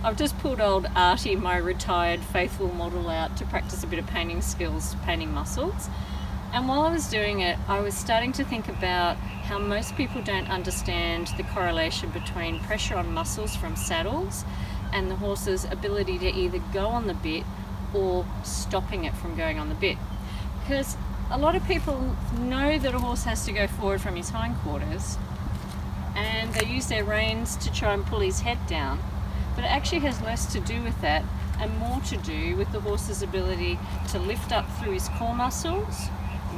I've just pulled old Artie, my retired faithful model, out to practice a bit of painting skills, painting muscles. And while I was doing it, I was starting to think about how most people don't understand the correlation between pressure on muscles from saddles and the horse's ability to either go on the bit or stopping it from going on the bit. Because a lot of people know that a horse has to go forward from his hindquarters, and they use their reins to try and pull his head down, but it actually has less to do with that and more to do with the horse's ability to lift up through his core muscles,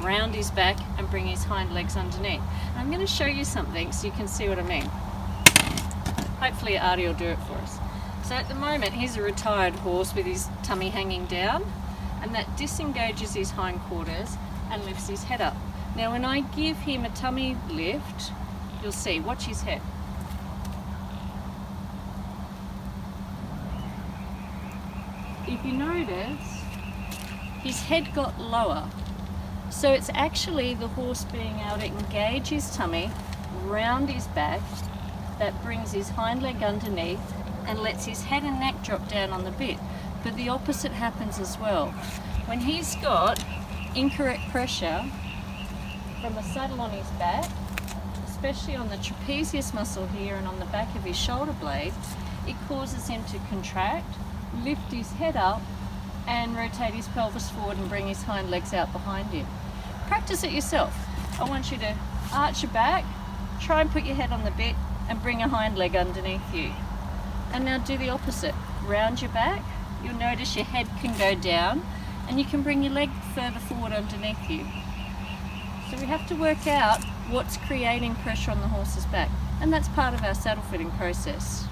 round his back, and bring his hind legs underneath. And I'm going to show you something so you can see what I mean. Hopefully Artie will do it for us. So at the moment he's a retired horse with his tummy hanging down, and that disengages his hindquarters and lifts his head up. Now when I give him a tummy lift, you'll see, watch his head. If you notice, his head got lower. So it's actually the horse being able to engage his tummy, round his back, that brings his hind leg underneath and lets his head and neck drop down on the bit. But the opposite happens as well. When he's got incorrect pressure from the saddle on his back, especially on the trapezius muscle here and on the back of his shoulder blade, it causes him to contract, lift his head up, and rotate his pelvis forward and bring his hind legs out behind him. Practice it yourself. I want you to arch your back, try and put your head on the bit and bring a hind leg underneath you. And now do the opposite. Round your back, you'll notice your head can go down and you can bring your leg further forward underneath you. So we have to work out what's creating pressure on the horse's back, and that's part of our saddle fitting process.